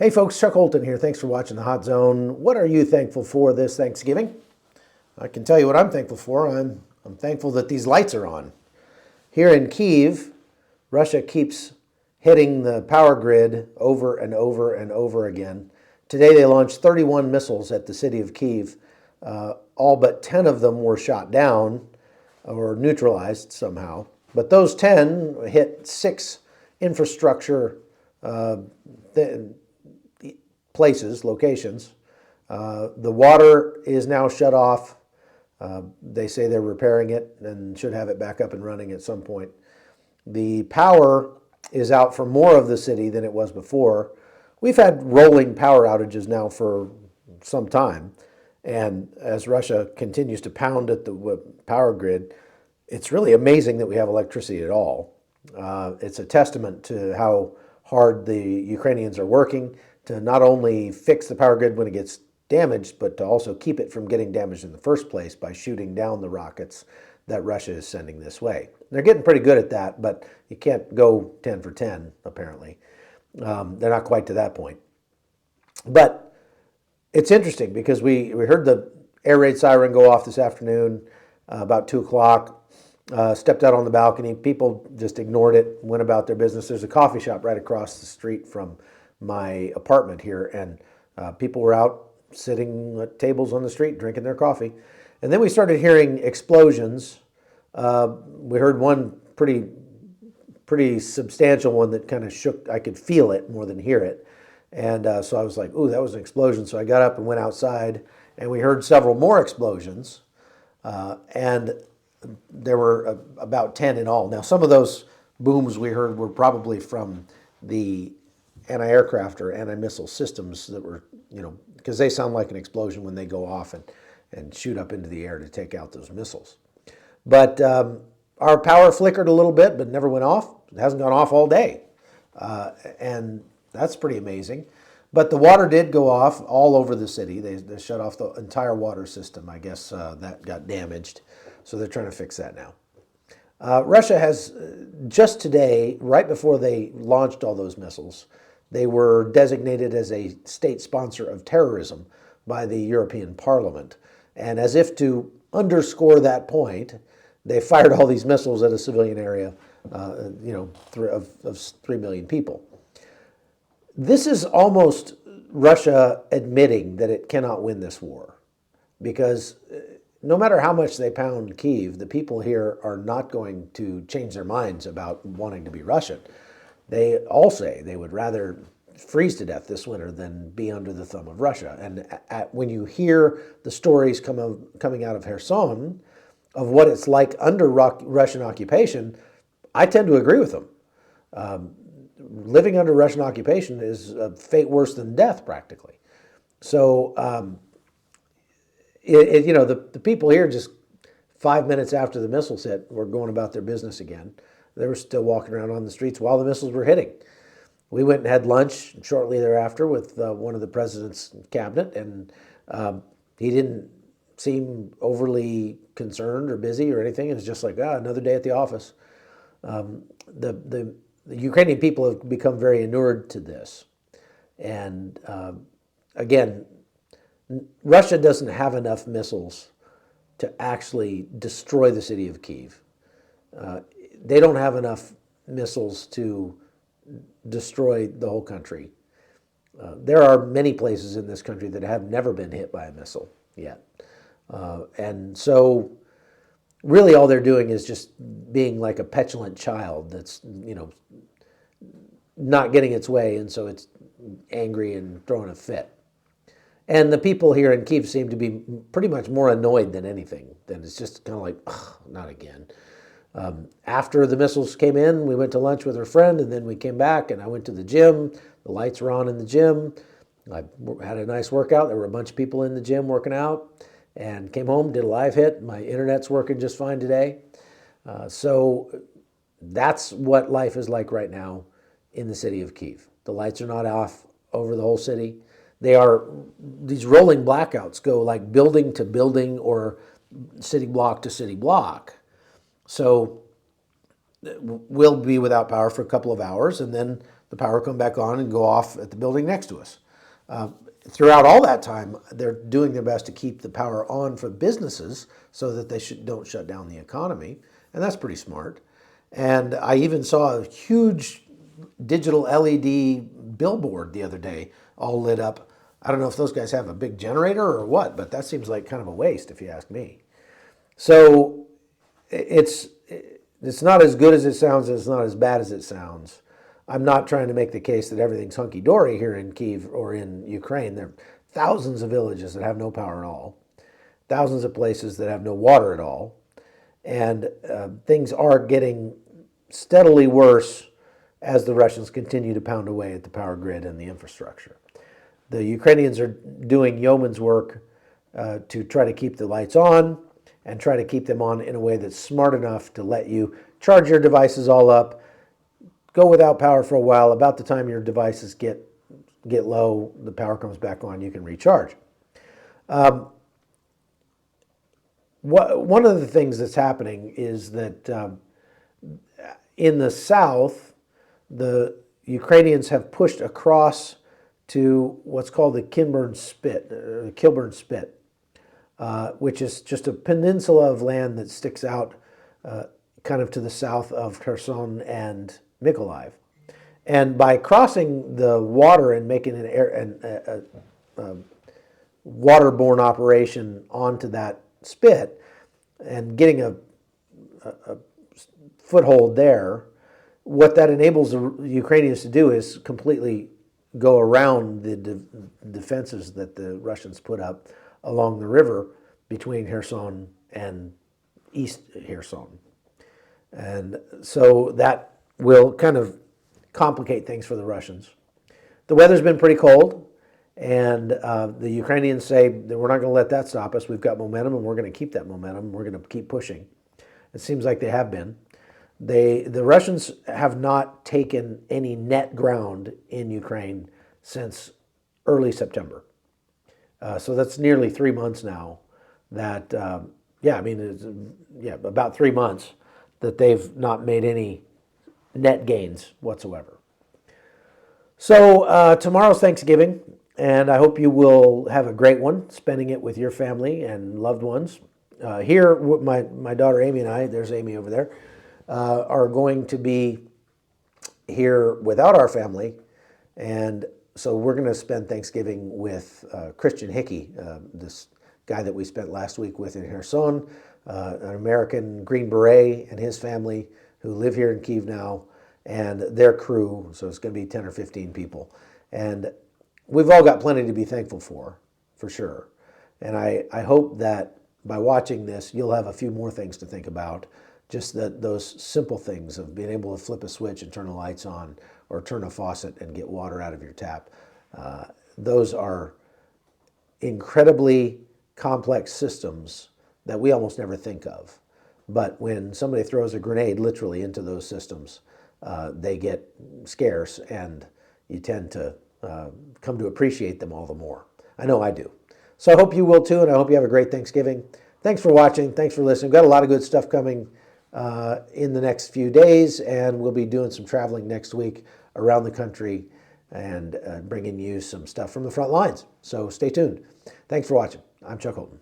Hey folks, Chuck Holton here. Thanks for watching the Hot Zone. What are you thankful for this Thanksgiving? I can tell you what I'm thankful for. I'm thankful that these lights are on. Here in Kyiv, Russia keeps hitting the power grid over and over and over again. Today they launched 31 missiles at the city of Kyiv. All but 10 of them were shot down or neutralized somehow. But those 10 hit 6 infrastructure places, locations. The water is now shut off. They say they're repairing it and should have it back up and running at some point. The power is out for more of the city than it was before. We've had rolling power outages now for some time. And as Russia continues to pound at the power grid, it's really amazing that we have electricity at all. It's a testament to how hard the Ukrainians are working to not only fix the power grid when it gets damaged, but to also keep it from getting damaged in the first place by shooting down the rockets that Russia is sending this way. They're getting pretty good at that, but you can't go 10 for 10, apparently. They're not quite to that point. But it's interesting because we heard the air raid siren go off this afternoon about 2 o'clock. Stepped out on the balcony. People just ignored it, went about their business. There's a coffee shop right across the street from my apartment here, and people were out sitting at tables on the street drinking their coffee. And then we started hearing explosions. We heard one pretty substantial one that kind of shook. I could feel it more than hear it. And so I was like, ooh, that was an explosion. So I got up and went outside, and we heard several more explosions. And there were about 10 in all. Now, some of those booms we heard were probably from the anti-aircraft or anti-missile systems that were, because they sound like an explosion when they go off and shoot up into the air to take out those missiles. But our power flickered a little bit, but never went off. It hasn't gone off all day. And that's pretty amazing. But the water did go off all over the city. They shut off the entire water system. I guess that got damaged. So they're trying to fix that now. Russia has, just today, right before they launched all those missiles, they were designated as a state sponsor of terrorism by the European Parliament. And as if to underscore that point, they fired all these missiles at a civilian area, of 3 million people. This is almost Russia admitting that it cannot win this war, because no matter how much they pound Kyiv, the people here are not going to change their minds about wanting to be Russian. They all say they would rather freeze to death this winter than be under the thumb of Russia. And when you hear the stories coming out of Kherson of what it's like under Russian occupation, I tend to agree with them. Living under Russian occupation is a fate worse than death, practically. So, the people here, just 5 minutes after the missiles hit, were going about their business again. They were still walking around on the streets while the missiles were hitting. We went and had lunch shortly thereafter with one of the president's cabinet, and he didn't seem overly concerned or busy or anything. It was just like, another day at the office. The Ukrainian people have become very inured to this. And again, Russia doesn't have enough missiles to actually destroy the city of Kyiv. They don't have enough missiles to destroy the whole country. There are many places in this country that have never been hit by a missile yet. And so really all they're doing is just being like a petulant child that's, not getting its way, and so it's angry and throwing a fit. And the people here in Kyiv seem to be pretty much more annoyed than anything. Then it's just kind of like, not again. After the missiles came in, we went to lunch with our friend, and then we came back, and I went to the gym. The lights were on in the gym. I had a nice workout. There were a bunch of people in the gym working out, and came home, did a live hit. My internet's working just fine today. So that's what life is like right now in the city of Kyiv. The lights are not off over the whole city. These rolling blackouts go like building to building or city block to city block. So we'll be without power for a couple of hours, and then the power come back on and go off at the building next to us. Throughout all that time, they're doing their best to keep the power on for businesses so that they don't shut down the economy, and that's pretty smart. And I even saw a huge digital LED billboard the other day, all lit up. I don't know if those guys have a big generator or what, but that seems like kind of a waste if you ask me. So it's not as good as it sounds, and it's not as bad as it sounds. I'm not trying to make the case that everything's hunky-dory here in Kyiv or in Ukraine. There are thousands of villages that have no power at all, thousands of places that have no water at all, and things are getting steadily worse as the Russians continue to pound away at the power grid and the infrastructure. The Ukrainians are doing yeoman's work to try to keep the lights on and try to keep them on in a way that's smart enough to let you charge your devices all up, go without power for a while. About the time your devices get low, the power comes back on, you can recharge. One of the things that's happening is that in the south, the Ukrainians have pushed across to what's called the Kilburn Spit, which is just a peninsula of land that sticks out kind of to the south of Kherson and Mykolaiv. And by crossing the water and making a waterborne operation onto that spit and getting a foothold there, what that enables the Ukrainians to do is completely go around the defenses that the Russians put up along the river between Kherson and East Kherson. And so that will kind of complicate things for the Russians. The weather's been pretty cold, and the Ukrainians say that we're not going to let that stop us. We've got momentum, and we're going to keep that momentum. We're going to keep pushing. It seems like they have been. The Russians have not taken any net ground in Ukraine since early September. So that's nearly 3 months now that, about 3 months that they've not made any net gains whatsoever. So tomorrow's Thanksgiving, and I hope you will have a great one, spending it with your family and loved ones. Here, my daughter Amy and I, there's Amy over there, are going to be here without our family, and so we're going to spend Thanksgiving with Christian Hickey, this guy that we spent last week with in Kherson, an American Green Beret and his family who live here in Kyiv now, and their crew, so it's going to be 10 or 15 people. And we've all got plenty to be thankful for sure. And I hope that by watching this, you'll have a few more things to think about. Just those simple things of being able to flip a switch and turn the lights on, or turn a faucet and get water out of your tap. Those are incredibly complex systems that we almost never think of. But when somebody throws a grenade literally into those systems, they get scarce, and you tend to come to appreciate them all the more. I know I do. So I hope you will too, and I hope you have a great Thanksgiving. Thanks for watching. Thanks for listening. We've got a lot of good stuff coming in the next few days, and we'll be doing some traveling next week around the country and bringing you some stuff from the front lines. So stay tuned. Thanks for watching. I'm Chuck Holton.